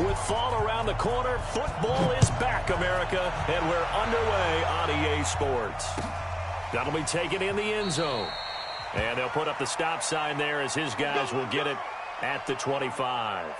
With fall around the corner, football is back, America, and we're underway on EA Sports. That'll be taken in the end zone. And they'll put up the stop sign there as his guys will get it at the 25.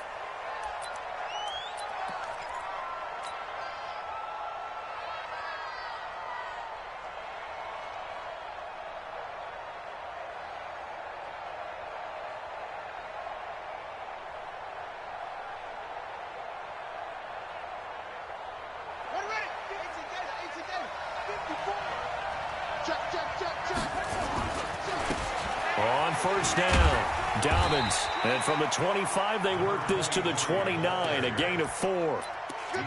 On first down, Dobbins. And from the 25, they work this to the 29, a gain of 4. And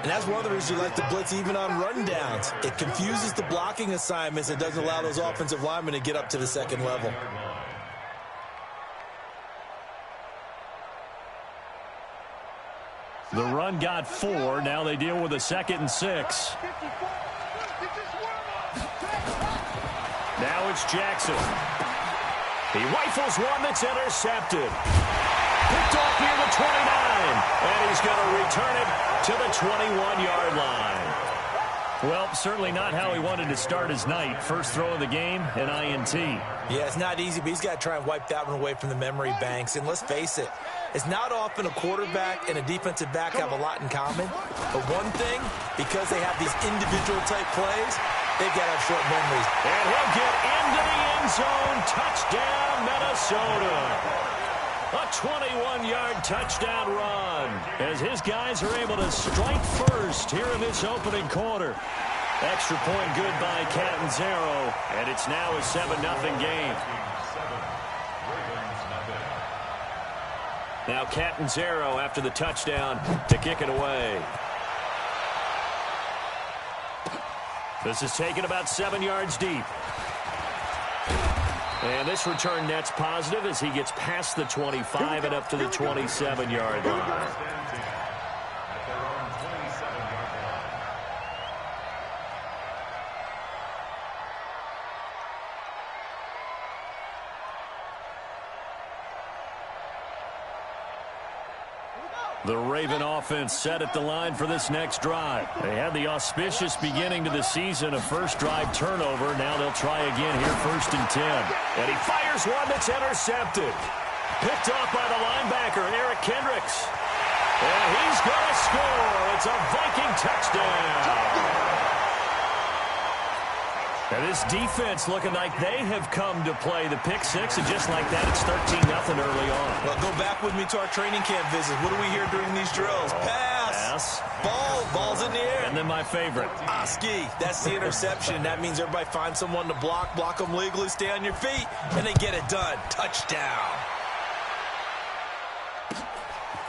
that's one of the reasons you like to blitz even on rundowns. It confuses the blocking assignments and doesn't allow those offensive linemen to get up to the second level. The run got 4. Now they deal with a 2nd and 6. Now it's Jackson. He rifles one that's intercepted. Picked off near the 29. And he's going to return it to the 21-yard line. Well, certainly not how he wanted to start his night. First throw of the game, an INT. Yeah, it's not easy, but he's got to try and wipe that one away from the memory banks. And let's face it, it's not often a quarterback and a defensive back have a lot in common. But one thing, because they have these individual type plays, they've got to have short memories. And he'll get into the end zone. Touchdown, Minnesota. A 21-yard touchdown run as his guys are able to strike first here in this opening quarter. Extra point good by Catanzaro, and it's now a 7-0 game. Now Catanzaro after the touchdown to kick it away. This is taken about 7 yards deep. And this return net's positive as he gets past the 25 and up to the 27-yard line. The Raven offense set at the line for this next drive. They had the auspicious beginning to the season, a first drive turnover. Now they'll try again here, 1st and 10. And he fires one that's intercepted. Picked off by the linebacker, Eric Kendricks. And he's going to score. It's a Viking touchdown. And this defense looking like they have come to play the pick six, and just like that, it's 13-0 early on. Well, go back with me to our training camp visits. What do we hear during these drills? Pass. Ball's in the air. And then my favorite. Oski. That's the interception. That means everybody finds someone to block them legally, stay on your feet, and they get it done. Touchdown.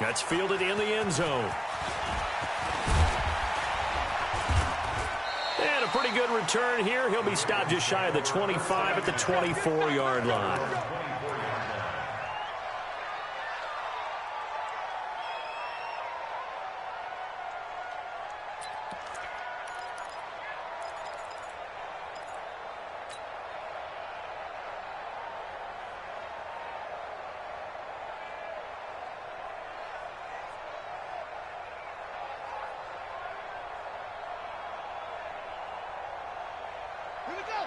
That's fielded in the end zone. And a pretty good return here. He'll be stopped just shy of the 25 at the 24-yard line.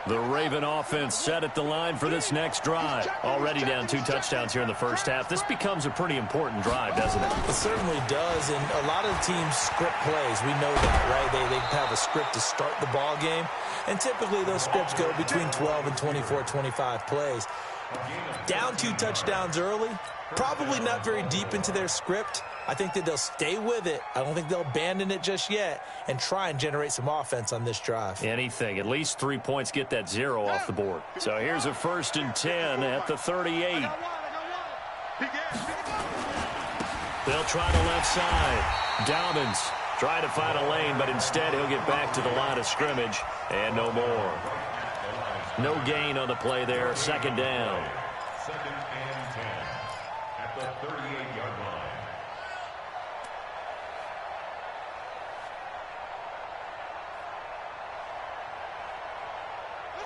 The Raven offense set at the line for this next drive. Already down 2 touchdowns here in the first half. This becomes a pretty important drive, doesn't it? It certainly does, and a lot of the teams script plays. We know that, right? They have a script to start the ball game, and typically those scripts go between 12 and 24, 25 plays. Down 2 touchdowns early, probably not very deep into their script. I think that they'll stay with it. I don't think they'll abandon it just yet and try and generate some offense on this drive. Anything. At least 3 points, get that 0 off the board. So here's a 1st and 10 at the 38. They'll try the left side. Dobbins try to find a lane, but instead he'll get back to the line of scrimmage and no more. No gain on the play there. 2nd down. 2nd and 10 at the 38-yard line.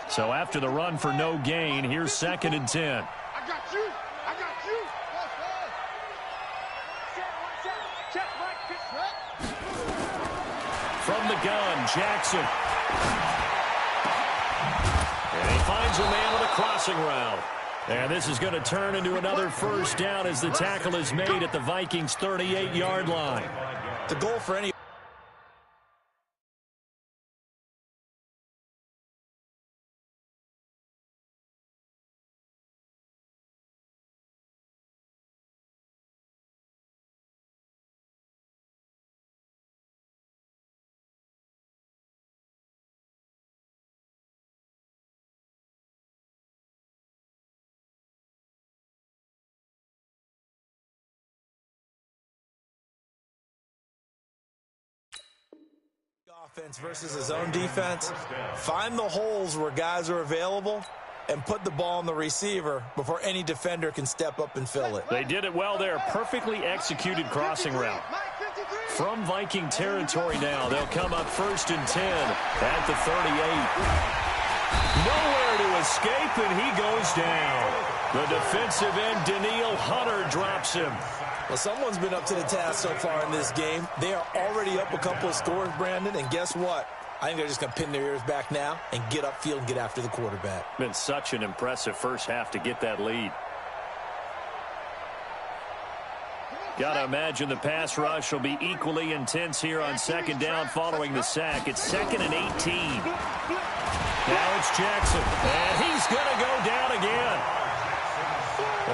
So after the run for no gain, here's 2nd and 10. I got you. From the gun, Jackson. And he finds a man with a crossing route. And this is going to turn into another first down as the tackle is made at the Vikings' 38-yard line. The goal for any offense versus his own defense, find the holes where guys are available and put the ball on the receiver before any defender can step up and fill it. They did it well there. Perfectly executed crossing route. From Viking territory now, they'll come up 1st and 10 at the 38. Nowhere to escape, and he goes down. The defensive end, Daniil Hunter, drops him. Well, someone's been up to the task so far in this game. They are already up a couple of scores, Brandon, and guess what? I think they're just going to pin their ears back now and get upfield and get after the quarterback. Been such an impressive first half to get that lead. Got to imagine the pass rush will be equally intense here on 2nd down following the sack. It's 2nd and 18. Now it's Jackson, and he's going to go down again.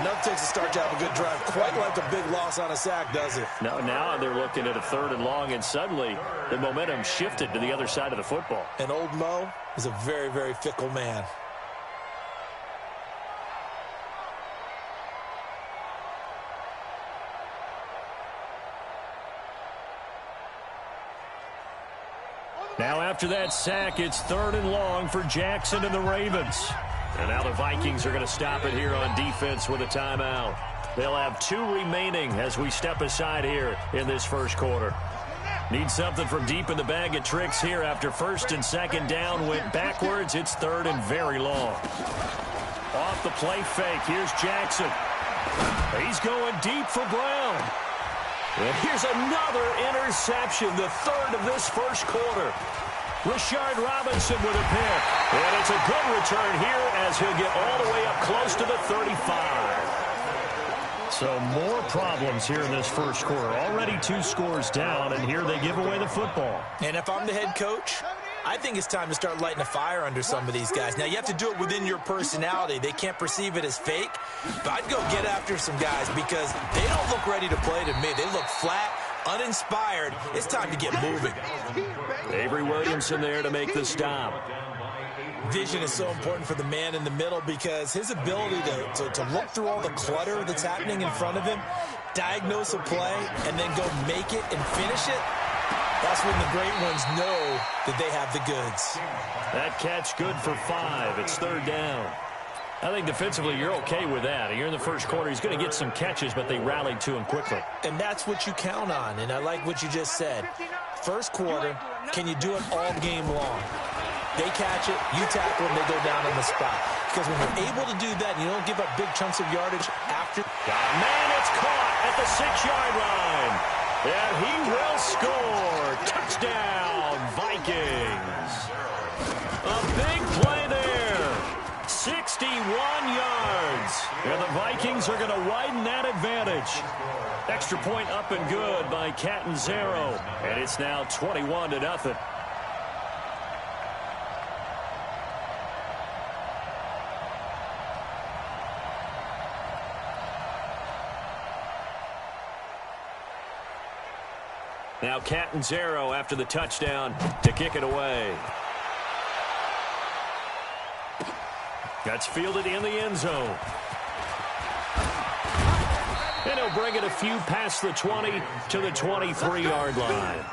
Enough takes to start to have a good drive. Quite like a big loss on a sack, does it? No, now they're looking at a 3rd and long, and suddenly the momentum shifted to the other side of the football. And old Mo is a very, very fickle man. Now after that sack, it's 3rd and long for Jackson and the Ravens. And now the Vikings are going to stop it here on defense with a timeout. They'll have 2 remaining as we step aside here in this first quarter. Need something from deep in the bag of tricks here after 1st and 2nd down went backwards. It's 3rd and very long. Off the play fake, here's Jackson. He's going deep for Brown. And here's another interception, the 3rd of this first quarter. Rashard Robinson with a pick. And it's a good return here as he'll get all the way up close to the 35. So more problems here in this first quarter. Already 2 scores down, and here they give away the football. And if I'm the head coach, I think it's time to start lighting a fire under some of these guys. Now, you have to do it within your personality. They can't perceive it as fake. But I'd go get after some guys because they don't look ready to play to me. They look flat, uninspired. It's time to get moving. Avery Williamson there to make the stop. Vision is so important for the man in the middle because his ability to look through all the clutter that's happening in front of him, diagnose a play, and then go make it and finish it, that's when the great ones know that they have the goods. That catch good for 5. It's 3rd down. I think defensively you're okay with that. You're in the first quarter. He's going to get some catches, but they rallied to him quickly. And that's what you count on, and I like what you just said. First quarter, can you do it all game long? They catch it, you tackle them, they go down on the spot. Because when you're able to do that, and you don't give up big chunks of yardage after. Man, it's caught at the 6-yard line. And he will score. Touchdown, Vikings. A big play there. 61 yards. And the Vikings are going to widen that advantage. Extra point up and good by Catanzaro. And it's now 21-0. Now Catanzaro after the touchdown to kick it away. That's fielded in the end zone. And he'll bring it a few past the 20 to the 23-yard line.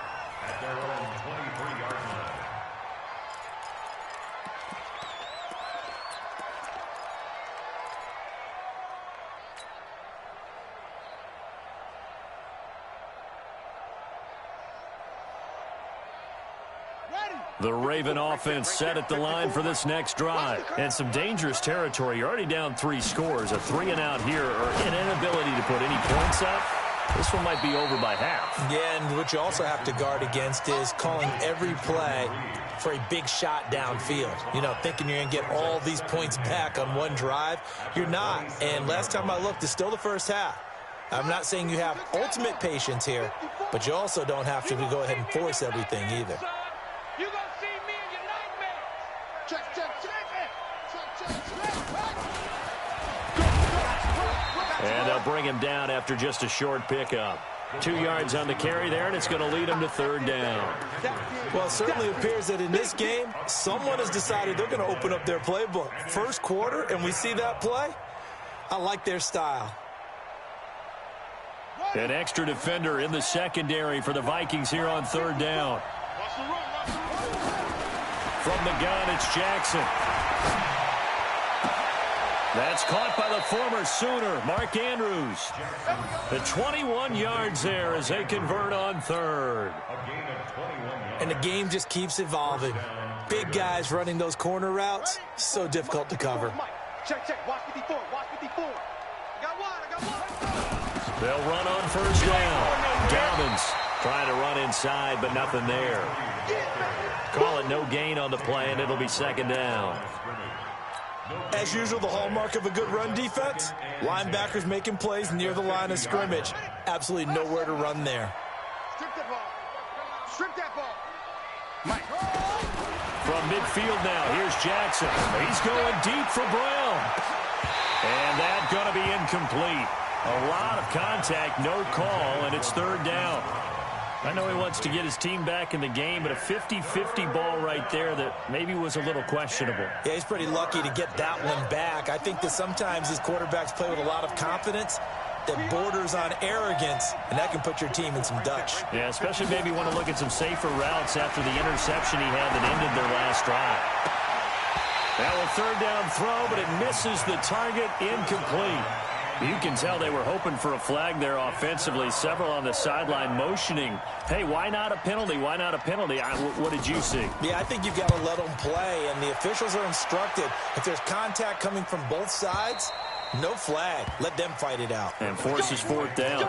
The Raven offense set at the line for this next drive. And some dangerous territory. You're already down 3 scores. A 3-and-out here or an inability to put any points up. This one might be over by half. Yeah, and what you also have to guard against is calling every play for a big shot downfield. You know, thinking you're going to get all these points back on one drive. You're not. And last time I looked, it's still the first half. I'm not saying you have ultimate patience here, but you also don't have to go ahead and force everything either. You gonna see me in your nightmares. Check, check, check. And they'll bring him down after just a short pickup. 2 yards on the carry there, and it's going to lead him to third down. Well, it certainly appears that in this game, someone has decided they're going to open up their playbook. First quarter, and we see that play. I like their style. An extra defender in the secondary for the Vikings here on third down. From the gun, it's Jackson. That's caught by the former Sooner, Mark Andrews. The 21 yards there as they convert on third. And the game just keeps evolving. Big guys running those corner routes, so difficult to cover. Check, check. Watch 54. Watch 54. I got one. They'll run on first down. Dobbins trying to run inside, but nothing there. Call it no gain on the play, and it'll be second down. As usual, the hallmark of a good run defense, linebackers making plays near the line of scrimmage. Absolutely nowhere to run there. Strip that ball. Strip that ball. Mike. From midfield now, here's Jackson. He's going deep for Brown. And that's going to be incomplete. A lot of contact, no call, and it's third down. I know he wants to get his team back in the game, but a 50-50 ball right there that maybe was a little questionable. Yeah, he's pretty lucky to get that one back. I think that sometimes these quarterbacks play with a lot of confidence that borders on arrogance, and that can put your team in some Dutch. Yeah, especially maybe want to look at some safer routes after the interception he had that ended their last drive. Now a third down throw, but it misses the target, incomplete. You can tell they were hoping for a flag there offensively. Several on the sideline motioning, hey, why not a penalty? Why not a penalty? What did you see? Yeah, I think you've got to let them play, and the officials are instructed. If there's contact coming from both sides, no flag. Let them fight it out. And forces fourth down.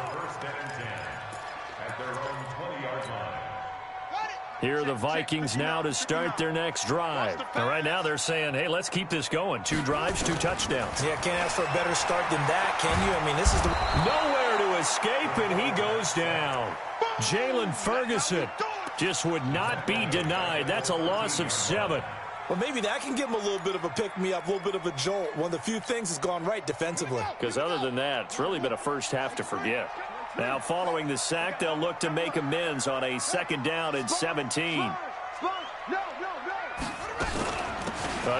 Here are the Vikings now to start their next drive. And right now they're saying, hey, let's keep this going. 2 drives, 2 touchdowns. Yeah, can't ask for a better start than that, can you? I mean, this is the... Nowhere to escape, and he goes down. Jalen Ferguson just would not be denied. That's a loss of 7. Well, maybe that can give him a little bit of a pick-me-up, a little bit of a jolt. One of the few things has gone right defensively. Because other than that, it's really been a first half to forget. Now, following the sack, they'll look to make amends on a second down and 17. A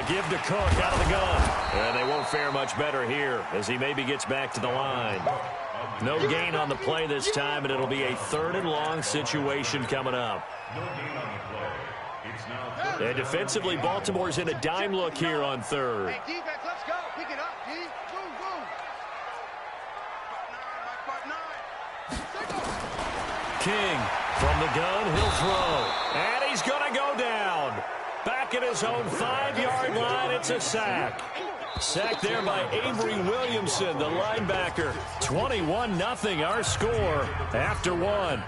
give to Cook out of the gun. And they won't fare much better here as he maybe gets back to the line. No gain on the play this time, and it'll be a third and long situation coming up. And defensively, Baltimore's in a dime look here on third. Hey, defense, let's go. Pick it up, D. Boom, boom. King from the gun, he'll throw. And he's going to go down. Back at his own 5-yard line, it's a sack. Sacked there by Avery Williamson, the linebacker. 21-0 our score after 1.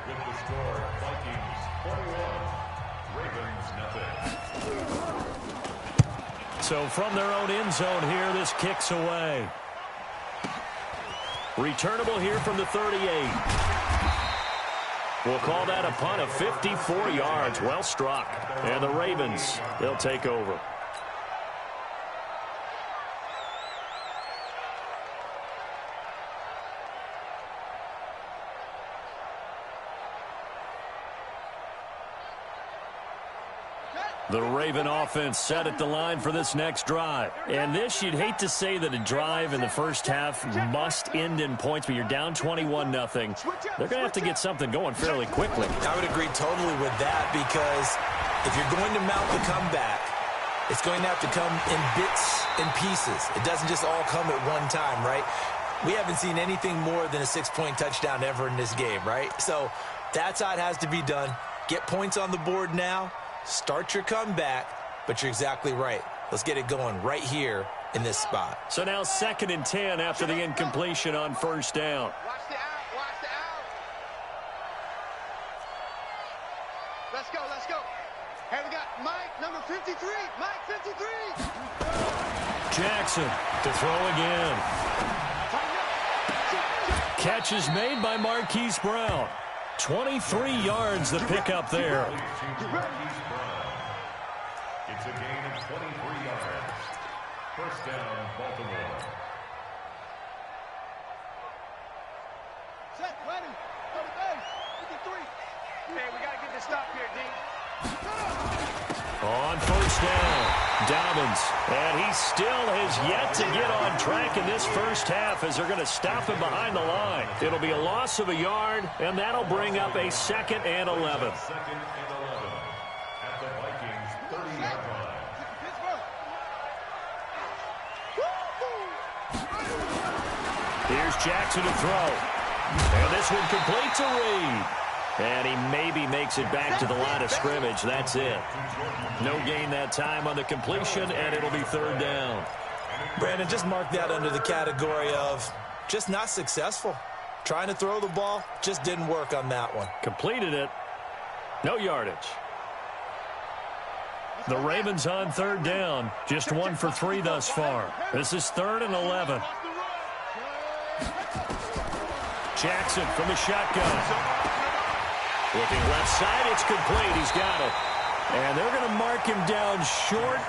So from their own end zone here, this kicks away. Returnable here from the 38. We'll call that a punt of 54 yards. Well struck. And the Ravens, they'll take over. The Raven offense set at the line for this next drive. And this, you'd hate to say that a drive in the first half must end in points, but you're down 21-0. They're going to have to get something going fairly quickly. I would agree totally with that, because if you're going to mount the comeback, it's going to have to come in bits and pieces. It doesn't just all come at one time, right? We haven't seen anything more than a 6-point touchdown ever in this game, right? So that's how it has to be done. Get points on the board now. Start your comeback, but you're exactly right. Let's get it going right here in this spot. So now 2nd and 10 after the incompletion on first down. Watch the out. Watch the out. Let's go, let's go. Hey, we got Mike, number 53. Mike, 53. Jackson to throw again. Catch is made by Marquise Brown. 23 yards the pickup there. It's a gain of 23 yards. First down, Baltimore. Set, ready. Go to base. 53. Hey, we got to get this stop here, D. On first down, Dobbins. And he still has yet to get on track in this first half as they're going to stop him behind the line. It'll be a loss of a yard, and that'll bring up a 2nd and 11. Second and 11 at the Vikings 30-yard line. Here's Jackson to throw. And this one complete to Reed. And he maybe makes it back to the line of scrimmage. That's it. No gain that time on the completion, and it'll be 3rd down. Brandon, just mark that under the category of just not successful. Trying to throw the ball, just didn't work on that one. Completed it. No yardage. The Ravens on 3rd down. Just 1 for 3 thus far. This is 3rd and 11. Jackson from the shotgun. Looking left side, it's complete. He's got it. And they're going to mark him down short,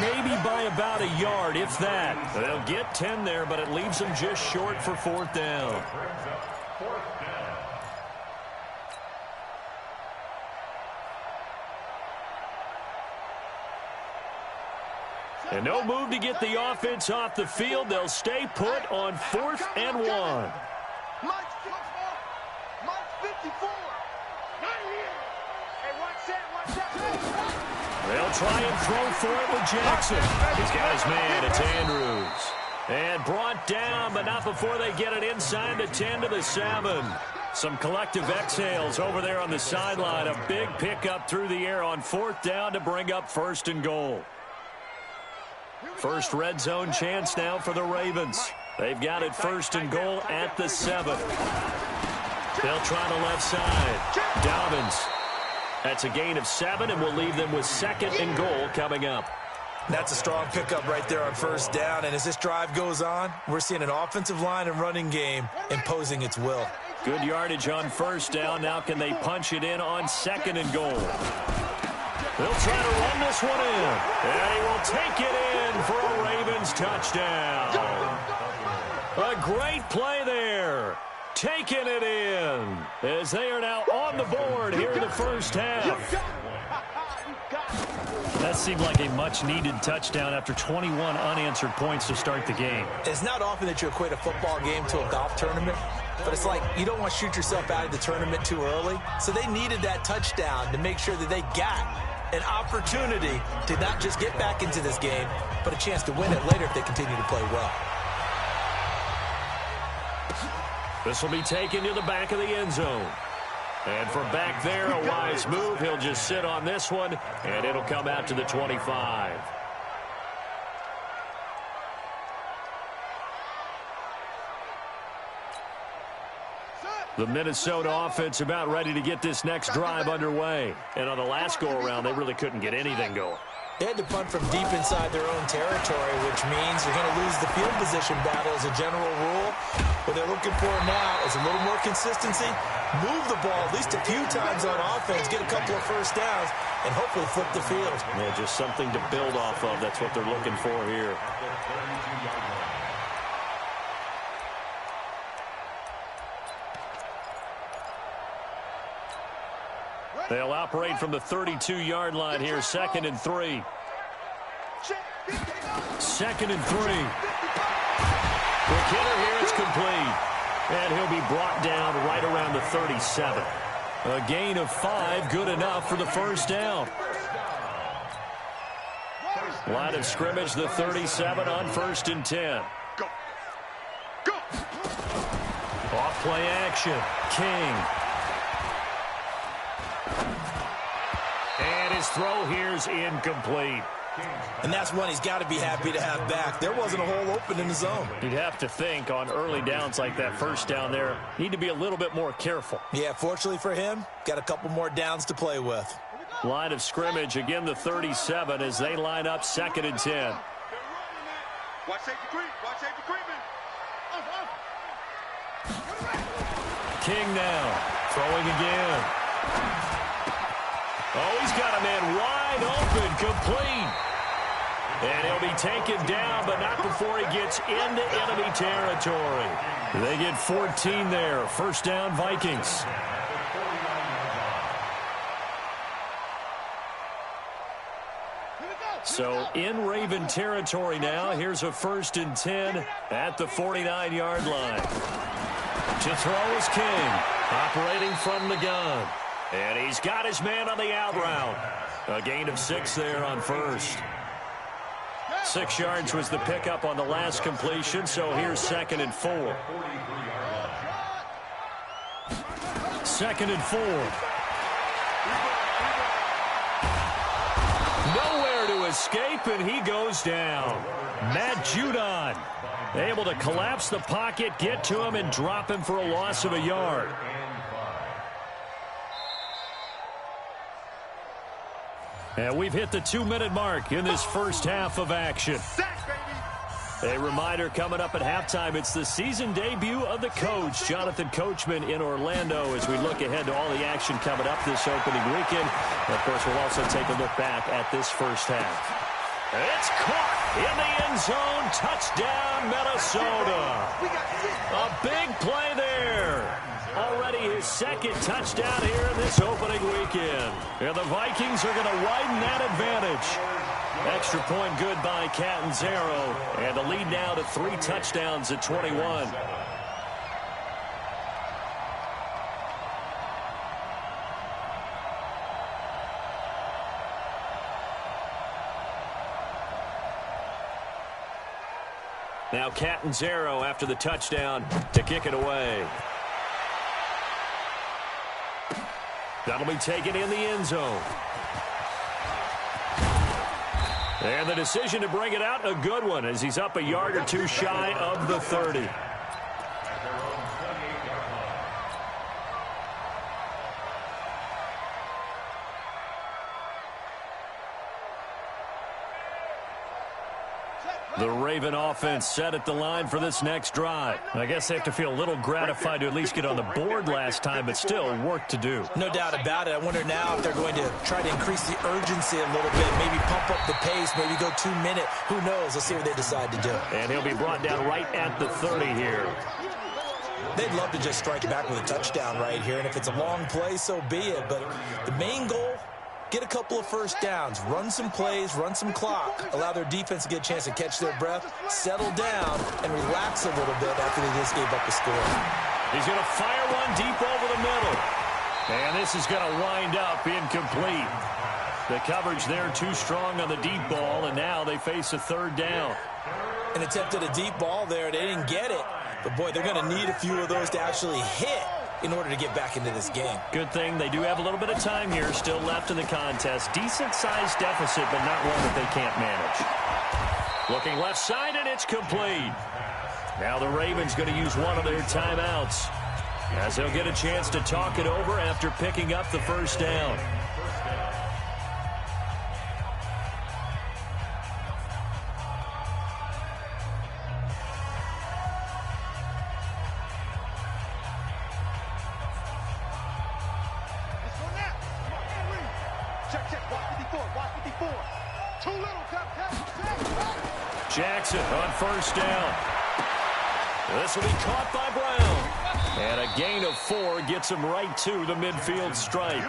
maybe by about a yard, if that. They'll get 10 there, but it leaves them just short for 4th down. And no move to get the offense off the field. They'll stay put on 4th and 1. Mike 54. Hey, watch that, watch that. They'll try and throw for it with Jackson. He's got his man. It's Andrews. And brought down, but not before they get it inside the 10 to the 7. Some collective exhales over there on the sideline. A big pickup through the air on 4th down to bring up 1st and goal. First red zone chance now for the Ravens. They've got it 1st and goal at the 7. They'll try the left side. Dobbins. That's a gain of 7, and we'll leave them with 2nd and goal coming up. That's a strong pickup right there on 1st down, and as this drive goes on, we're seeing an offensive line and running game imposing its will. Good yardage on 1st down. Now can they punch it in on 2nd and goal? They'll try to run this one in, and he will take it in for a Ravens touchdown. A great play there. Taking it in as they are now on the board here in the first half. That seemed like a much-needed touchdown after 21 unanswered points to start the game. It's not often that you equate a football game to a golf tournament, but it's like you don't want to shoot yourself out of the tournament too early. So they needed that touchdown to make sure that they got an opportunity to not just get back into this game, but a chance to win it later if they continue to play well. This will be taken to the back of the end zone. And from back there, a wise move. He'll just sit on this one, and it'll come out to the 25. The Minnesota offense about ready to get this next drive underway. And on the last go-around, they really couldn't get anything going. They had to punt from deep inside their own territory, which means you're going to lose the field position battle as a general rule. What they're looking for now is a little more consistency, move the ball at least a few times on offense, get a couple of 1st downs, and hopefully flip the field. Yeah, just something to build off of. That's what they're looking for here. They'll operate from the 32-yard line here, 2nd and 3. 2nd and 3. The killer here is complete. And he'll be brought down right around the 37. A gain of 5, good enough for the 1st down. Line of scrimmage, the 37 on 1st and 10. Go. Off play action. King. And his throw here's incomplete. And that's one he's got to be happy to have back. There wasn't a hole open in the zone. You'd have to think on early downs like that 1st down there, need to be a little bit more careful. Yeah, fortunately for him, got a couple more downs to play with. Line of scrimmage, again the 37 as they line up 2nd and 10. Watch safety creep. Watch safety creeping. King now, throwing again. Oh, he's got a man wide open, complete. And he'll be taken down, but not before he gets into enemy territory. They get 14 there. 1st down, Vikings. So in Raven territory now. Here's a 1st and 10 at the 49-yard line. To throw is King, operating from the gun. And he's got his man on the out route. A gain of 6 there on 1st. 6 yards was the pickup on the last completion, so here's 2nd and 4. 2nd and 4. Nowhere to escape, and he goes down. Matt Judon able to collapse the pocket, get to him, and drop him for a loss of a yard. And we've hit the 2-minute mark in this first half of action. A reminder coming up at halftime, it's the season debut of the coach, Jonathan Coachman, in Orlando, as we look ahead to all the action coming up this opening weekend. And of course, we'll also take a look back at this first half. It's caught in the end zone. Touchdown, Minnesota. A big play there. Already his 2nd touchdown here in this opening weekend. And the Vikings are going to widen that advantage. Extra point good by Catanzaro. And the lead now to 3 touchdowns at 21. Now Catanzaro after the touchdown to kick it away. That'll be taken in the end zone. And the decision to bring it out, a good one, as he's up a yard or 2 shy of the 30. The Raven offense set at the line for this next drive. I guess they have to feel a little gratified to at least get on the board last time, but still work to do. No doubt about it. I wonder now if they're going to try to increase the urgency a little bit, maybe pump up the pace, maybe go 2-minute. Who knows? Let's see what they decide to do. And he'll be brought down right at the 30 here. They'd love to just strike back with a touchdown right here, and if it's a long play, so be it. But the main goal, get a couple of first downs, run some plays, run some clock, allow their defense to get a chance to catch their breath, settle down, and relax a little bit after they just gave up a score. He's going to fire one deep over the middle. And this is going to wind up incomplete. The coverage there too strong on the deep ball, and now they face a 3rd down. An attempt at a deep ball there. They didn't get it. But, boy, they're going to need a few of those to actually hit in order to get back into this game. Good thing they do have a little bit of time here still left in the contest. Decent-sized deficit, but not one that they can't manage. Looking left side, and it's complete. Now the Ravens going to use one of their timeouts, as they'll get a chance to talk it over after picking up the 1st down. Jackson on 1st down. This will be caught by Brown. And a gain of 4 gets him right to the midfield stripe.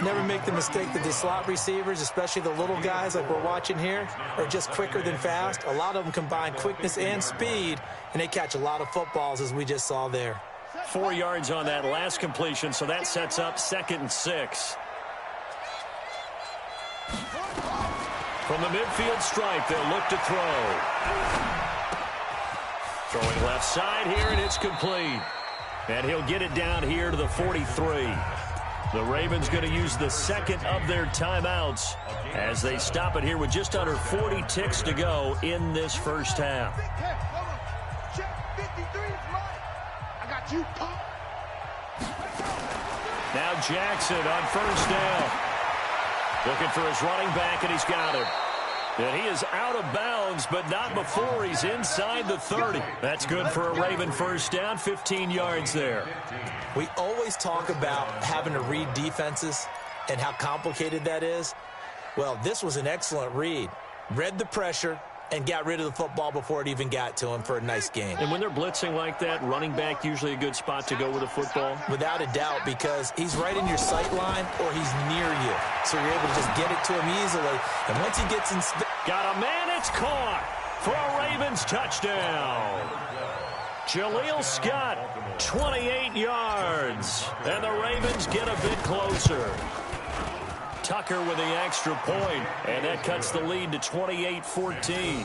Never make the mistake that the slot receivers, especially the little guys like we're watching here, are just quicker than fast. A lot of them combine quickness and speed, and they catch a lot of footballs, as we just saw there. 4 yards on that last completion, so that sets up 2nd and 6. From the midfield stripe, they'll look to throw. Throwing left side here, and it's complete. And he'll get it down here to the 43. The Ravens going to use the 2nd of their timeouts as they stop it here with just under 40 ticks to go in this first half. Now Jackson on first down. Looking for his running back, and he's got him. And he is out of bounds, but not before he's inside the 30. That's good for a Raven first down, 15 yards there. We always talk about having to read defenses and how complicated that is. Well, this was an excellent read. Read the pressure and got rid of the football before it even got to him for a nice gain. And when they're blitzing like that, running back usually a good spot to go with a football? Without a doubt, because he's right in your sight line or he's near you. So you're able to just get it to him easily. And once he gets in... Got a man, it's caught for a Ravens touchdown. Jaleel Scott, 28 yards. And the Ravens get a bit closer. Tucker with the extra point, and that cuts the lead to 28-14.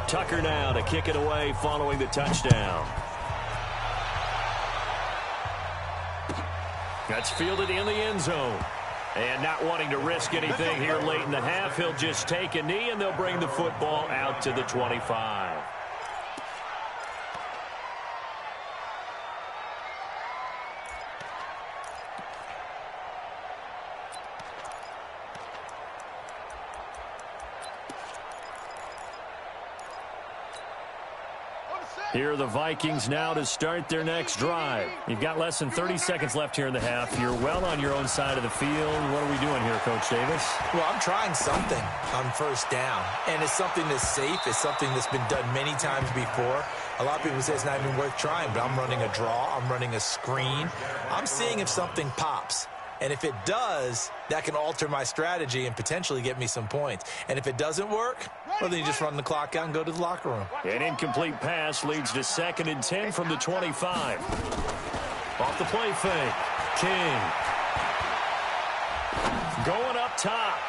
Tucker now to kick it away following the touchdown. That's fielded in the end zone. And not wanting to risk anything here late in the half, he'll just take a knee, and they'll bring the football out to the 25. Here are the Vikings now to start their next drive. You've got less than 30 seconds left here in the half. You're well on your own side of the field. What are we doing here, Coach Davis? Well, I'm trying something on first down, and it's something that's safe. It's something that's been done many times before. A lot of people say it's not even worth trying, but I'm running a draw. I'm running a screen. I'm seeing if something pops. And if it does, that can alter my strategy and potentially get me some points. And if it doesn't work, well, then you just run the clock out and go to the locker room. An incomplete pass leads to 2nd and 10 from the 25. Off the play fake. King. Going up top.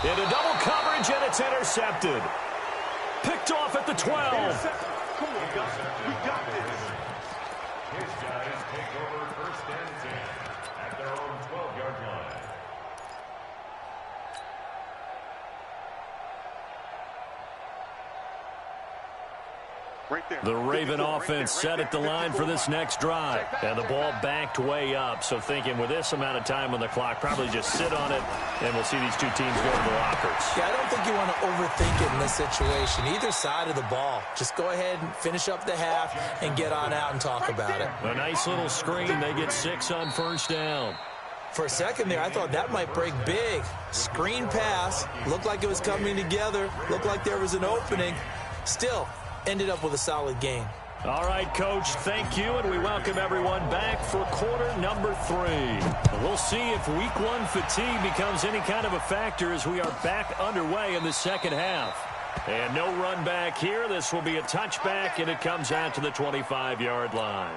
Into double coverage, and it's intercepted. Picked off at the 12. Come on, guys. We got this. His guys take over 1st and 10 at their own 12-yard line. Right there. The Raven offense set at the line for this next drive. And the ball backed way up. So thinking with this amount of time on the clock, probably just sit on it, and we'll see these two teams go to the lockers. Yeah, I don't think you want to overthink it in this situation. Either side of the ball. Just go ahead and finish up the half and get on out and talk about it. A nice little screen. They get 6 on first down. For a second there, I thought that might break big. Screen pass. Looked like it was coming together. Looked like there was an opening. Still, ended up with a solid gain. All right, Coach, thank you, and we welcome everyone back for quarter number 3. We'll see if week 1 fatigue becomes any kind of a factor as we are back underway in the second half. And no run back here. This will be a touchback, and it comes out to the 25-yard line.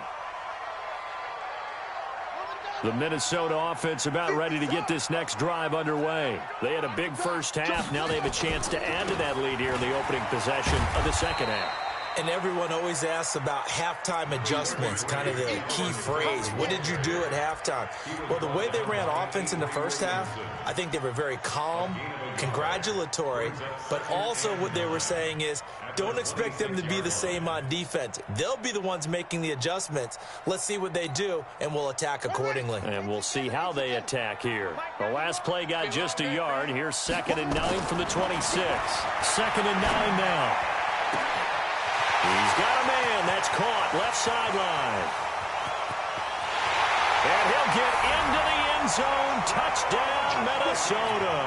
The Minnesota offense about ready to get this next drive underway. They had a big first half. Now they have a chance to add to that lead here in the opening possession of the second half. And everyone always asks about halftime adjustments, kind of the key phrase. What did you do at halftime? Well, the way they ran offense in the first half, I think they were very calm, congratulatory, but also what they were saying is, don't expect them to be the same on defense. They'll be the ones making the adjustments. Let's see what they do, and we'll attack accordingly. And we'll see how they attack here. The last play got just a yard. Here's 2nd and 9 from the 26. 2nd and 9 now. He's got a man. That's caught. Left sideline. And he'll get into the end zone. Touchdown, Minnesota.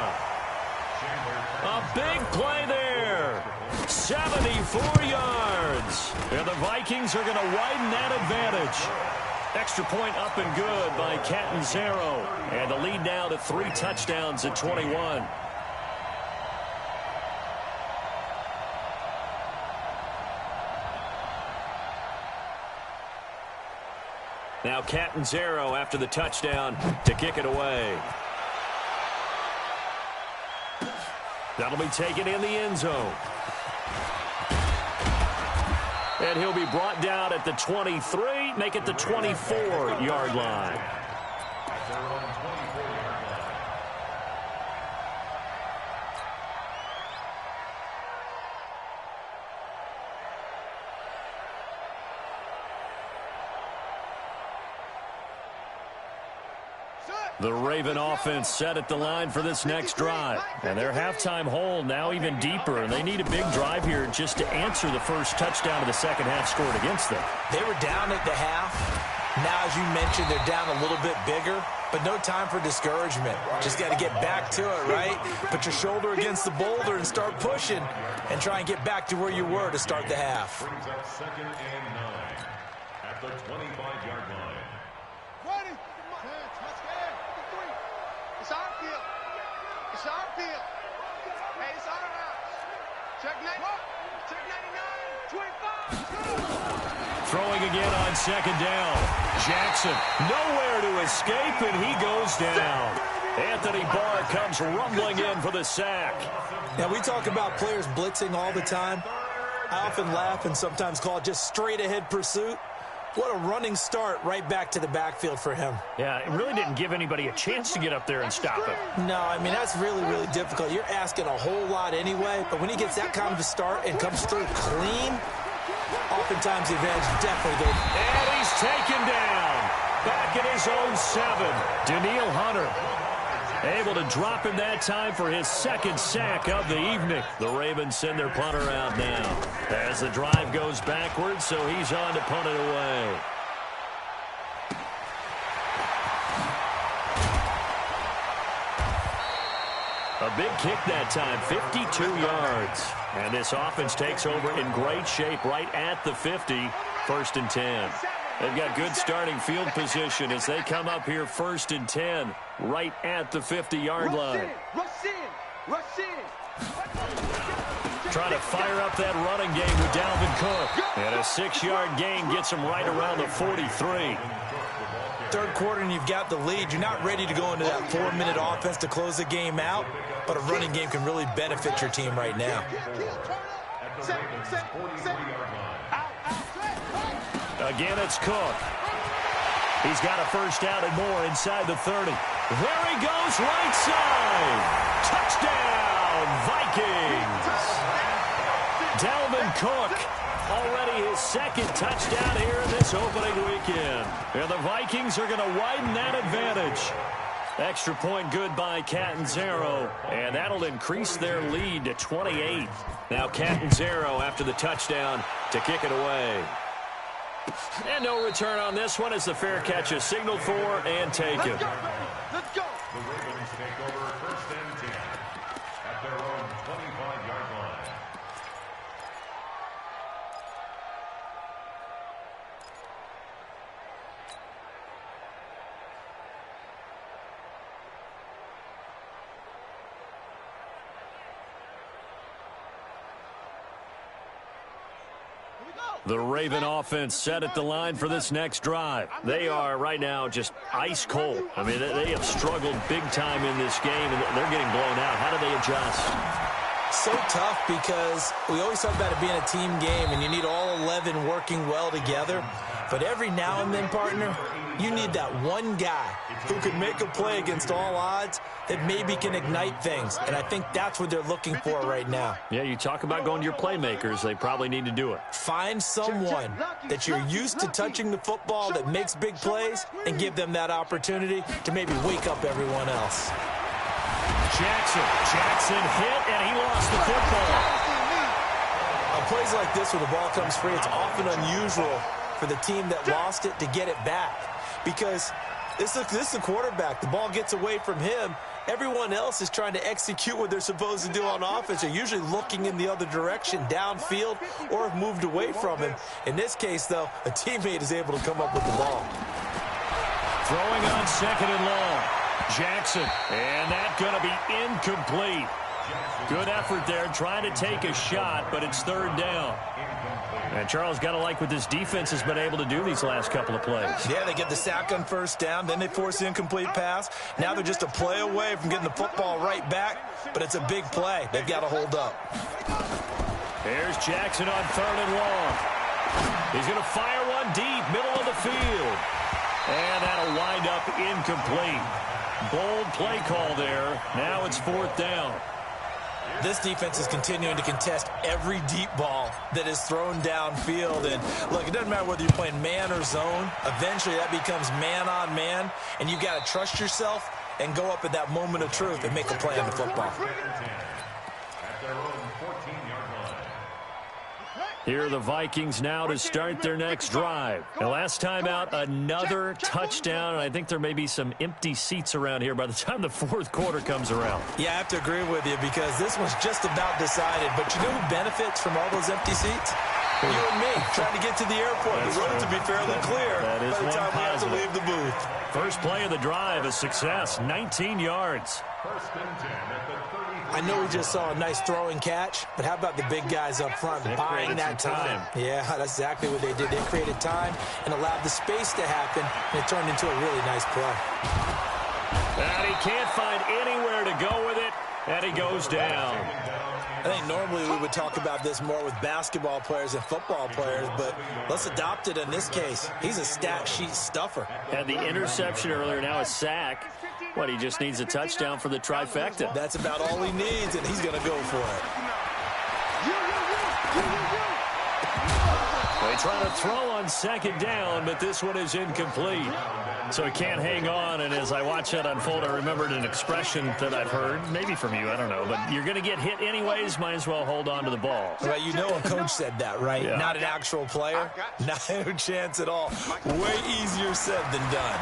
A big play there. 74 yards. And the Vikings are going to widen that advantage. Extra point up and good by Catanzaro. And the lead now to 3 touchdowns at 21. Now Catanzaro after the touchdown to kick it away. That'll be taken in the end zone. And he'll be brought down at the 23, make it the 24-yard line. The Raven offense set at the line for this next drive. And their halftime hole now even deeper. And they need a big drive here just to answer the first touchdown of the second half scored against them. They were down at the half. Now, as you mentioned, they're down a little bit bigger. But no time for discouragement. Just got to get back to it, right? Put your shoulder against the boulder and start pushing. And try and get back to where you were to start the half. Brings up 2nd and 9 at the 25-yard line. Ready? It's our field. It's our field. Hey, it's our house. Check 99, 25. Throwing again on 2nd down. Jackson nowhere to escape, and he goes down. Anthony Barr comes rumbling in for the sack. Now, we talk about players blitzing all the time. I often laugh and sometimes call it just straight-ahead pursuit. What a running start right back to the backfield for him. Yeah, it really didn't give anybody a chance to get up there and stop him. No, I mean, that's really, really difficult. You're asking a whole lot anyway, but when he gets that kind of a start and comes through clean, oftentimes the advantage definitely goes. And he's taken down. Back at his own 7. Daniil Hunter able to drop him that time for his 2nd sack of the evening. The Ravens send their punter out now as the drive goes backwards, so he's on to punt it away. A big kick that time, 52 yards. And this offense takes over in great shape right at the 50, 1st and 10. They've got good starting field position as they come up here 1st and 10, right at the 50-yard line. Rush in. Trying to fire up that running game with Dalvin Cook. And a 6-yard gain gets him right around the 43. Third quarter and you've got the lead. You're not ready to go into that 4-minute offense to close the game out, but a running game can really benefit your team right now. Again, it's Cook. He's got a 1st down and more inside the 30. There he goes, right side. Touchdown, Vikings. Dalvin Cook, already his 2nd touchdown here in this opening weekend. And the Vikings are going to widen that advantage. Extra point good by Catanzaro, and that'll increase their lead to 28. Now Catanzaro after the touchdown to kick it away. And no return on this one as the fair catch is signaled for and taken. Let's go. The Ravens take over 1st and 10 at their own 25-yard line. The Raven offense set at the line for this next drive. They are right now just ice cold. I mean, they have struggled big time in this game, and they're getting blown out. How do they adjust? So tough because we always talk about it being a team game, and you need all 11 working well together. But every now and then, partner, you need that one guy who can make a play against all odds that maybe can ignite things. And I think that's what they're looking for right now. Yeah, you talk about going to your playmakers. They probably need to do it. Find someone that you're used to touching the football that makes big plays and give them that opportunity to maybe wake up everyone else. Jackson hit, and he lost the football. On plays like this where the ball comes free, it's often unusual for the team that lost it to get it back because this is the quarterback. The ball gets away from him. Everyone else is trying to execute what they're supposed to do on offense. They're usually looking in the other direction, downfield, or have moved away from him. In this case, though, a teammate is able to come up with the ball. Throwing on 2nd and long. Jackson, and that's going to be incomplete. Good effort there, trying to take a shot, but it's 3rd down. And Charles, got to like what this defense has been able to do these last couple of plays. Yeah, they get the sack on 1st down, then they force the incomplete pass. Now they're just a play away from getting the football right back, but it's a big play. They've got to hold up. There's Jackson on 3rd and long. He's going to fire one deep, middle of the field. And that'll wind up incomplete. Bold play call there. Now it's 4th down. This defense is continuing to contest every deep ball that is thrown downfield. And look, it doesn't matter whether you're playing man or zone. Eventually that becomes man on man, and you've got to trust yourself and go up at that moment of truth and make a play on the football. Here are the Vikings now to start their next drive. And last time out, another touchdown, and I think there may be some empty seats around here by the time the fourth quarter comes around. Yeah, I have to agree with you because this one's just about decided. But you know who benefits from all those empty seats? You and me, trying to get to the airport. The roads will be fairly clear by the time we have to leave the booth. First play of the drive, a success, 19 yards. First and 10 at the 33. I know we just saw a nice throwing catch, but how about the big guys up front buying that time? Yeah, that's exactly what they did. They created time and allowed the space to happen, and it turned into a really nice play. And he can't find anywhere to go with it, and he goes down. I think normally we would talk about this more with basketball players and football players, but let's adopt it in this case. He's a stat sheet stuffer. Had the interception earlier, now a sack. What, he just needs a touchdown for the trifecta. That's about all he needs, and he's going to go for it. They try to throw on second down, but this one is incomplete. So he can't hang on, and as I watch that unfold, I remembered an expression that I've heard, maybe from you, I don't know, but you're going to get hit anyways, might as well hold on to the ball. Well, you know a coach said that, right? Yeah. Not an actual player. No chance at all. Way easier said than done.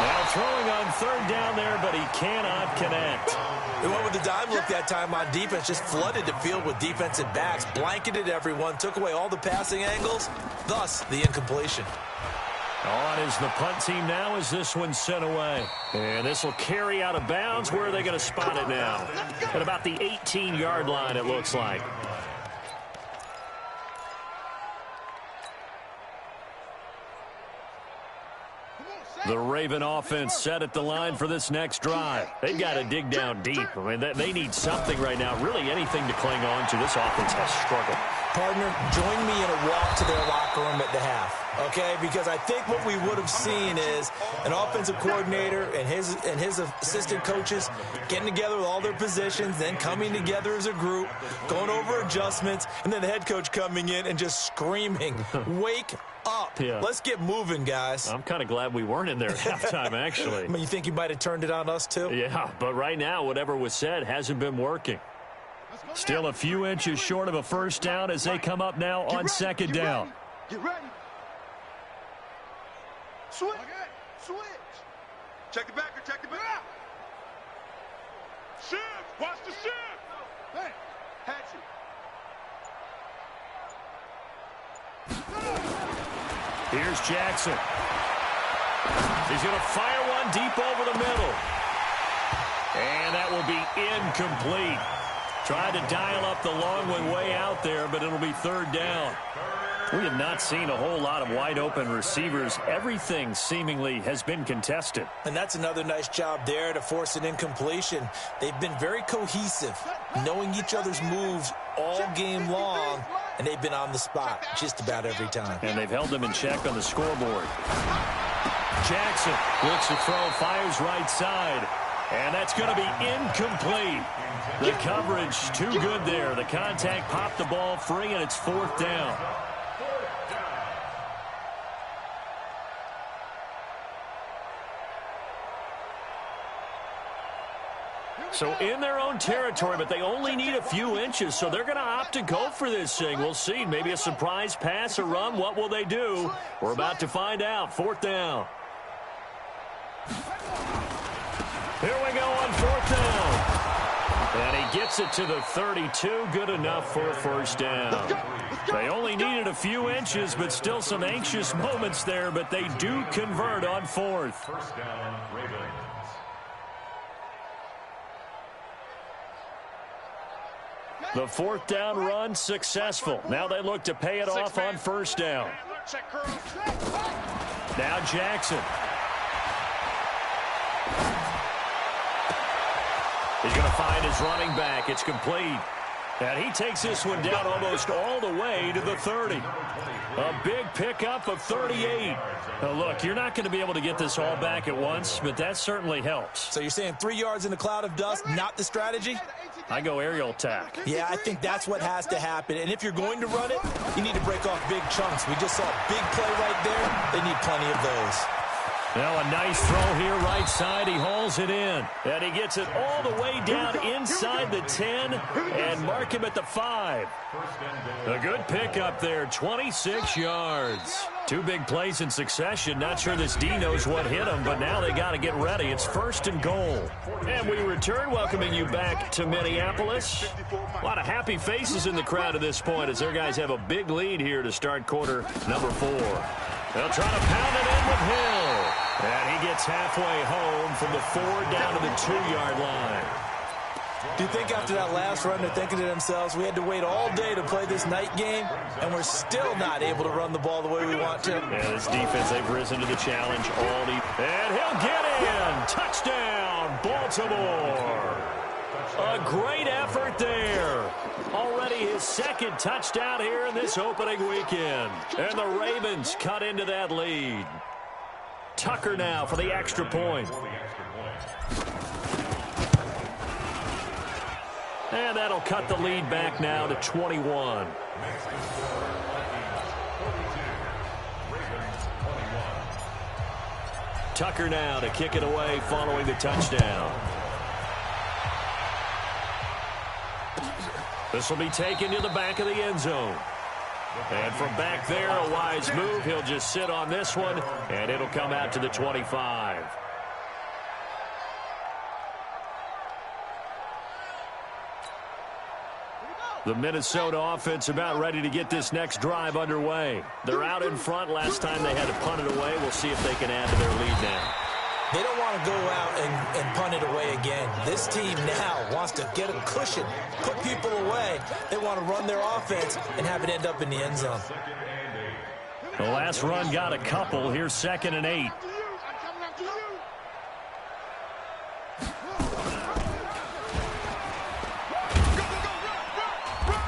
Now throwing on third down there, but he cannot connect. They went with the dime look that time on defense, just flooded the field with defensive backs, blanketed everyone, took away all the passing angles, thus the incompletion. On is the punt team now as this one's sent away. And this will carry out of bounds. Where are they going to spot it now? At about the 18-yard line, it looks like. The Raven offense set at the line for this next drive. They've got to dig down deep. I mean, they need something right now, really anything to cling on to. This offense has struggled. Partner, join me in a walk to their locker room at the half, okay? Because I think what we would have seen is an offensive coordinator and his assistant coaches getting together with all their positions, then coming together as a group, going over adjustments, and then the head coach coming in and just screaming, wake up. Yeah. Let's get moving, guys. I'm kind of glad we weren't in there at halftime, actually. I mean, you think you might have turned it on us, too? Yeah, but right now, whatever was said hasn't been working. Still a few inches short of a first down as they come up now on second down. Get ready. Switch. Switch. Check the back or check the back. Shift. Watch the shift. Hey. Hatch it. Here's Jackson. He's going to fire one deep over the middle. And that will be incomplete. Tried to dial up the long one way out there, but it'll be third down. We have not seen a whole lot of wide-open receivers. Everything seemingly has been contested. And that's another nice job there to force an incompletion. They've been very cohesive, knowing each other's moves all game long, and they've been on the spot just about every time. And they've held them in check on the scoreboard. Jackson looks to throw, fires right side. And that's going to be incomplete. The coverage too good there. The contact popped the ball free, and it's fourth down. So in their own territory, but they only need a few inches, so they're going to opt to go for this thing. We'll see. Maybe a surprise pass or run. What will they do? We're about to find out. Fourth down. Here we go on fourth down. And he gets it to the 32. Good enough for a first down. They only needed a few inches, but still some anxious moments there, but they do convert on fourth. First down, Ravens. The fourth down run successful. Now they look to pay it off on first down. Now Jackson. He's going to find his running back. It's complete. And he takes this one down almost all the way to the 30. A big pickup of 38. Now look, you're not going to be able to get this all back at once, but that certainly helps. So you're saying 3 yards in a cloud of dust, not the strategy? I go aerial attack. Yeah, I think that's what has to happen. And if you're going to run it, you need to break off big chunks. We just saw a big play right there. They need plenty of those. Now a nice throw here right side. He hauls it in. And he gets it all the way down inside the 10 and mark him at the 5. A good pickup there, 26 yards. 2 big plays in succession. Not sure this D knows what hit him, but now they got to get ready. It's 1st and goal. And we return, welcoming you back to Minneapolis. A lot of happy faces in the crowd at this point as their guys have a big lead here to start quarter number 4. They'll try to pound it in with Hill. And he gets halfway home from the 4 down to the 2-yard line. Do you think after that last run they're thinking to themselves, we had to wait all day to play this night game, and we're still not able to run the ball the way we want to? Yeah, this defense, they've risen to the challenge all deep. And he'll get in. Touchdown, Baltimore. A great effort there. Already his 2nd touchdown here in this opening weekend. And the Ravens cut into that lead. Tucker now for the extra point. And that'll cut the lead back now to 21. Tucker now to kick it away following the touchdown. This will be taken to the back of the end zone. And from back there, a wise move. He'll just sit on this one, and it'll come out to the 25. The Minnesota offense about ready to get this next drive underway. They're out in front. Last time they had to punt it away. We'll see if they can add to their lead now. They don't want to go out and punt it away again. This team now wants to get a cushion, put people away. They want to run their offense and have it end up in the end zone. The last run got a couple. Here's 2nd and 8.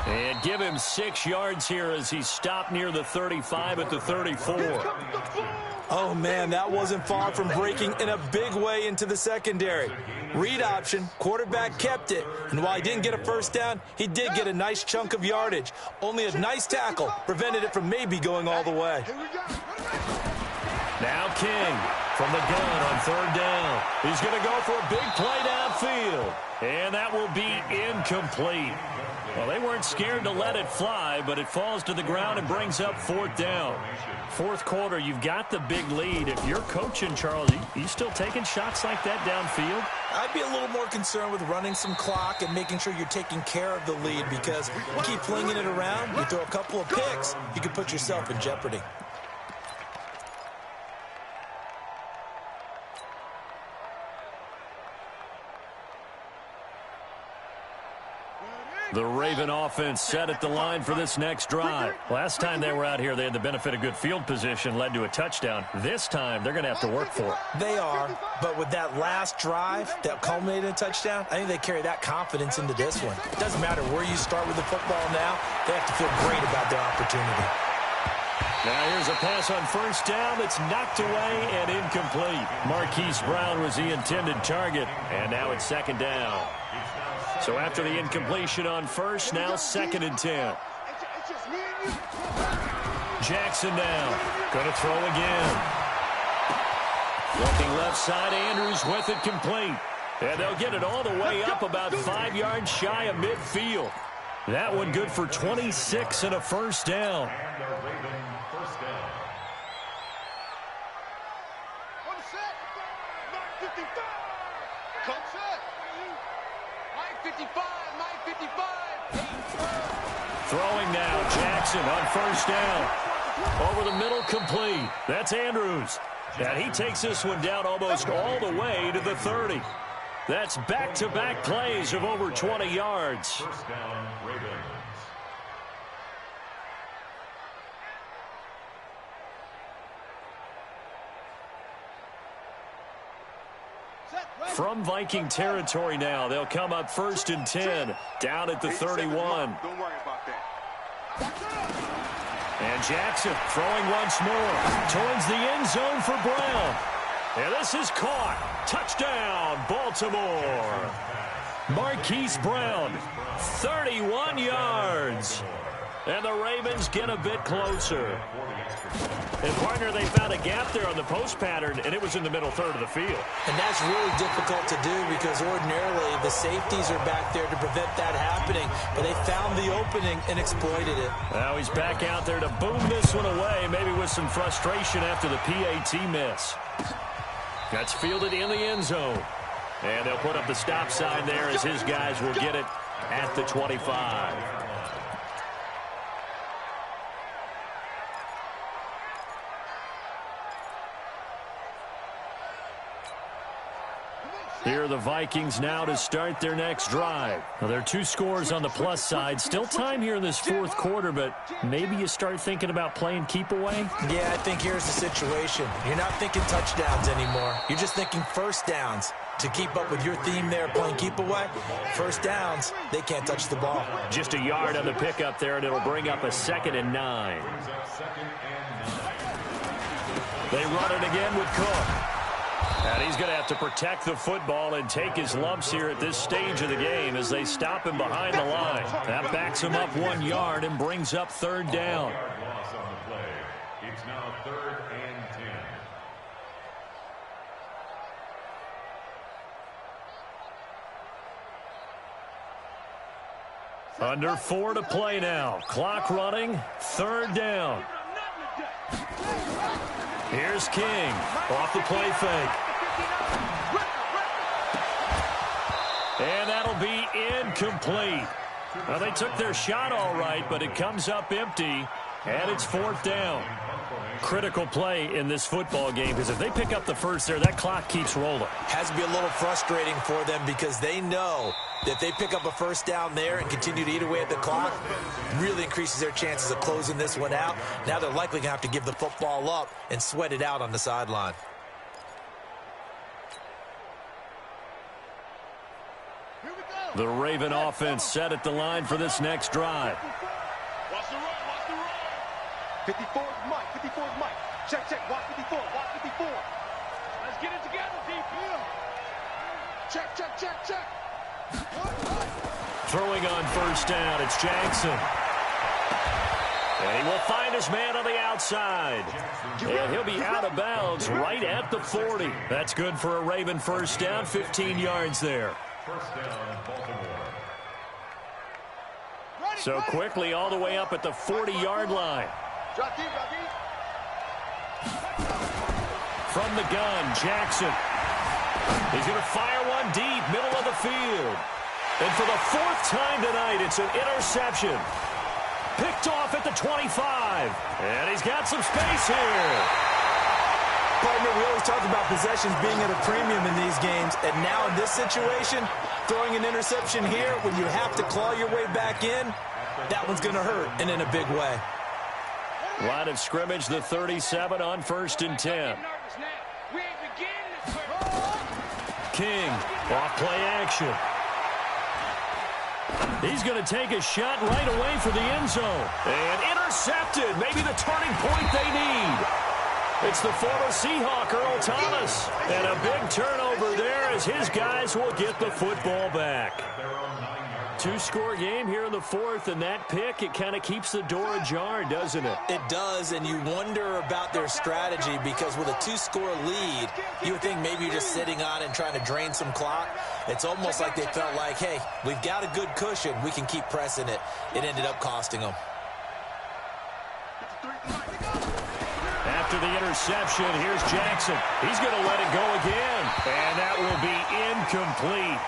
And give him 6 yards here as he stopped near the 35 at the 34. Oh, man, that wasn't far from breaking in a big way into the secondary. Read option, quarterback kept it, and while he didn't get a first down, he did get a nice chunk of yardage. Only a nice tackle prevented it from maybe going all the way. Now King from the gun on 3rd down. He's going to go for a big play downfield, and that will be incomplete. Well, they weren't scared to let it fly, but it falls to the ground and brings up 4th down. 4th quarter, you've got the big lead. If you're coaching, Charles, you still taking shots like that downfield? I'd be a little more concerned with running some clock and making sure you're taking care of the lead, because you keep flinging it around, you throw a couple of picks, you can put yourself in jeopardy. The Raven offense set at the line for this next drive. Last time they were out here, they had the benefit of good field position, led to a touchdown. This time, they're going to have to work for it. They are, but with that last drive that culminated in a touchdown, I think they carry that confidence into this one. It doesn't matter where you start with the football now. They have to feel great about their opportunity. Now here's a pass on 1st down that's knocked away and incomplete. Marquise Brown was the intended target, and now it's 2nd down. So after the incompletion on 1st, now 2nd and 10. Jackson now. Going to throw again. Looking left side, Andrews with it complete. And they'll get it all the way up about 5 yards shy of midfield. That one good for 26 and a 1st down. Throwing now, Jackson on 1st down. Over the middle, complete. That's Andrews. And he takes this one down almost all the way to the 30. That's back-to-back plays of over 20 yards. 1st down, Ravens. From Viking territory now, they'll come up 1st and 10, down at the 31. Don't worry about that. And Jackson throwing once more towards the end zone for Brown. And this is caught. Touchdown, Baltimore. Marquise Brown, 31 yards. And the Ravens get a bit closer. And, partner, they found a gap there on the post pattern, and it was in the middle third of the field. And that's really difficult to do because ordinarily the safeties are back there to prevent that happening. But they found the opening and exploited it. Now he's back out there to boom this one away, maybe with some frustration after the PAT miss. That's fielded in the end zone. And they'll put up the stop sign there as his guys will get it at the 25. Here are the Vikings now to start their next drive. Well, there are 2 scores on the plus side. Still time here in this 4th quarter, but maybe you start thinking about playing keep away? Yeah, I think here's the situation. You're not thinking touchdowns anymore. You're just thinking first downs. To keep up with your theme there, playing keep away, first downs, they can't touch the ball. Just a yard on the pickup there, and it'll bring up a 2nd and 9. They run it again with Cook. And he's going to have to protect the football and take his lumps here at this stage of the game as they stop him behind the line. That backs him up 1 yard and brings up 3rd down. Loss on the play. It's now 3rd and 10. Under 4 to play now. Clock running. 3rd down. Here's King off the play fake. And that'll be incomplete. Well, they took their shot all right, but it comes up empty, and it's 4th down. Critical play in this football game because if they pick up the first there, that clock keeps rolling. Has to be a little frustrating for them because they know that if they pick up a first down there and continue to eat away at the clock, really increases their chances of closing this one out. Now they're likely going to have to give the football up and sweat it out on the sideline. The Raven offense set at the line for this next drive. Watch the run, watch the run. 54 is Mike, 54 is Mike. Check, check, watch 54, watch 54. Let's get it together, deep. Check, check, check, check. Throwing on first down, it's Jackson. And he will find his man on the outside. And he'll be out of bounds right at the 40. That's good for a Raven first down, 15 yards there. First down, Baltimore. So quickly all the way up at the 40-yard line. Drop deep, drop deep. From the gun, Jackson. He's going to fire one deep, middle of the field. And for the 4th time tonight, it's an interception. Picked off at the 25. And he's got some space here. Partner, we always talk about possessions being at a premium in these games, and now in this situation, throwing an interception here when you have to claw your way back in, that one's going to hurt, and in a big way. Line of scrimmage, the 37 on 1st and 10. King, off play action. He's going to take a shot right away for the end zone. And intercepted, maybe the turning point they need. It's the former Seahawk, Earl Thomas. And a big turnover there as his guys will get the football back. 2-score game here in the 4th, and that pick, it kind of keeps the door ajar, doesn't it? It does, and you wonder about their strategy because with a 2-score lead, you would think maybe you're just sitting on and trying to drain some clock. It's almost like they felt like, hey, we've got a good cushion. We can keep pressing it. It ended up costing them. After the interception, here's Jackson. He's going to let it go again, and that will be incomplete.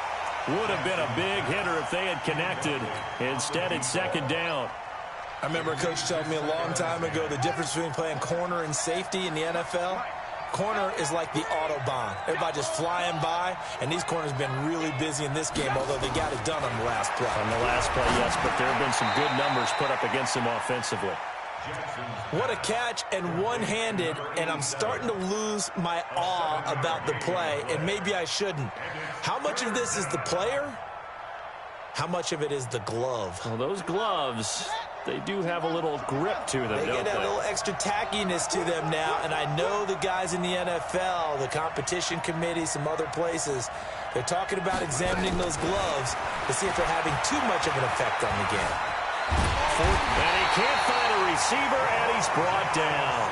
Would have been a big hitter if they had connected. Instead, it's 2nd down. I remember a coach telling me a long time ago the difference between playing corner and safety in the NFL. Corner is like the Autobahn. Everybody just flying by, and these corners have been really busy in this game, although they got it done on the last play. On the last play, yes, but there have been some good numbers put up against them offensively. What a catch, and one-handed, and I'm starting to lose my awe about the play, and maybe I shouldn't. How much of this is the player? How much of it is the glove? Well, those gloves, they do have a little grip to them, They don't get that they? little extra tackiness to them now, and I know the guys in the NFL, the competition committee, some other places, they're talking about examining those gloves to see if they're having too much of an effect on the game. And he can't find a receiver, and he's brought down.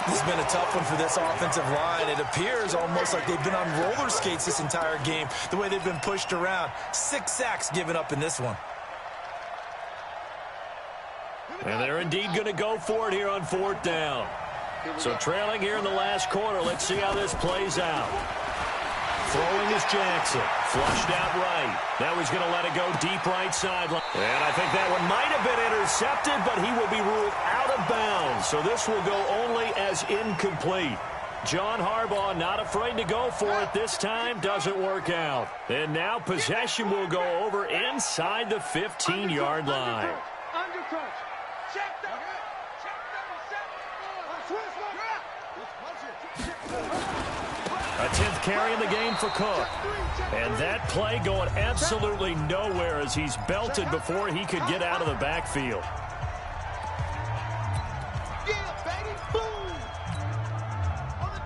This has been a tough one for this offensive line. It appears almost like they've been on roller skates this entire game, the way they've been pushed around. 6 sacks given up in this one. And they're indeed going to go for it here on 4th down. So trailing here in the last quarter. Let's see how this plays out. Throwing is Jackson. Flushed out right. Now he's going to let it go deep right sideline. And I think that one might have been intercepted, but he will be ruled out of bounds. So this will go only as incomplete. John Harbaugh not afraid to go for it this time. Doesn't work out. And now possession will go over inside the 15-yard line. Undercrunch. Check that. A 10th carry in the game for Cook. And that play going absolutely nowhere as he's belted before he could get out of the backfield.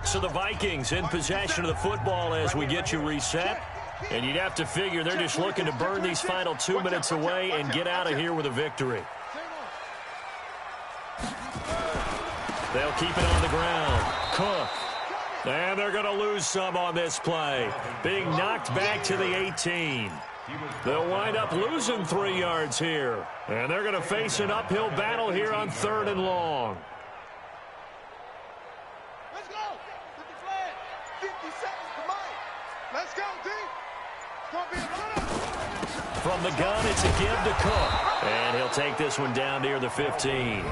So the Vikings in possession of the football as we get you reset. And you'd have to figure they're just looking to burn these final 2 minutes away and get out of here with a victory. They'll keep it on the ground. Cook. And they're going to lose some on this play. Being knocked back to the 18. They'll wind up losing 3 yards here. And they're going to face an uphill battle here on 3rd and long. Let's go. Put the flag. 50 seconds to Mike. Let's go, D. It's going to be a run-up. From the gun, it's a give to Cook. And he'll take this one down near the 15.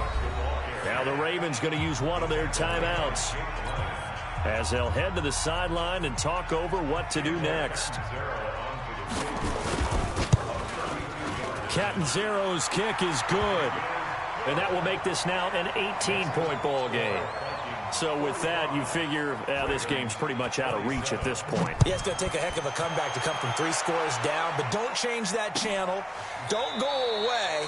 Now the Ravens going to use one of their timeouts as they'll head to the sideline and talk over what to do next. Catanzaro's kick is good. And that will make this now an 18-point ball game. So with that, you figure this game's pretty much out of reach at this point. Yeah, it's going to take a heck of a comeback to come from 3 scores down, but don't change that channel. Don't go away.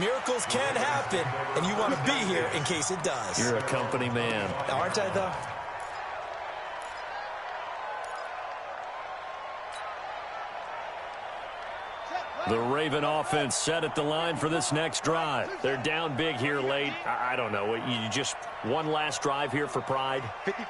Miracles can happen, and you want to be here in case it does. You're a company man. Aren't I, though? The Raven offense set at the line for this next drive. They're down big here late. I don't know. You just one last drive here for pride?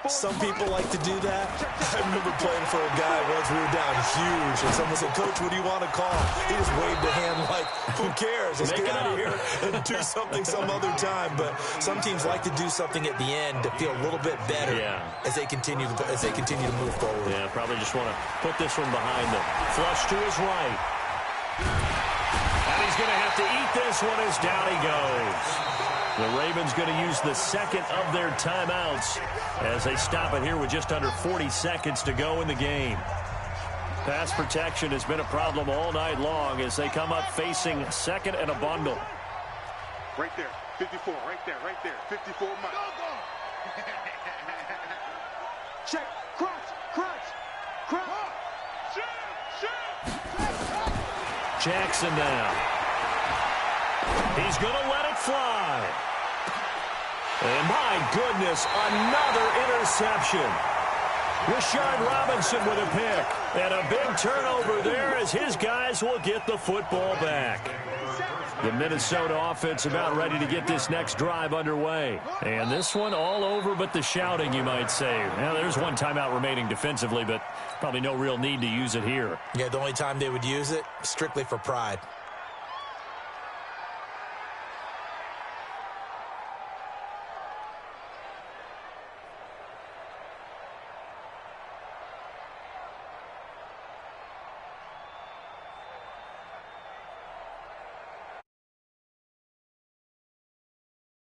Some people like to do that. I remember playing for a guy once. We were down huge, and someone said, "Coach, what do you want to call?" He just waved a hand like, who cares? Let's get out of here and do something some other time. But some teams like to do something at the end to feel a little bit better as they continue to move forward. Yeah, probably just want to put this one behind them. Flush to his right. And he's going to have to eat this one as down he goes. The Ravens going to use the second of their timeouts as they stop it here with just under 40 seconds to go in the game. Pass protection has been a problem all night long as they come up facing second and a bundle. Right there, 54, right there, 54 Mike. Check, crunch. Jackson now. He's going to let it fly. And my goodness, another interception. Rashard Robinson with a pick. And a big turnover there as his guys will get the football back. The Minnesota offense about ready to get this next drive underway. And this one all over but the shouting, you might say. Now, there's one timeout remaining defensively, but probably no real need to use it here. Yeah, the only time they would use it, strictly for pride.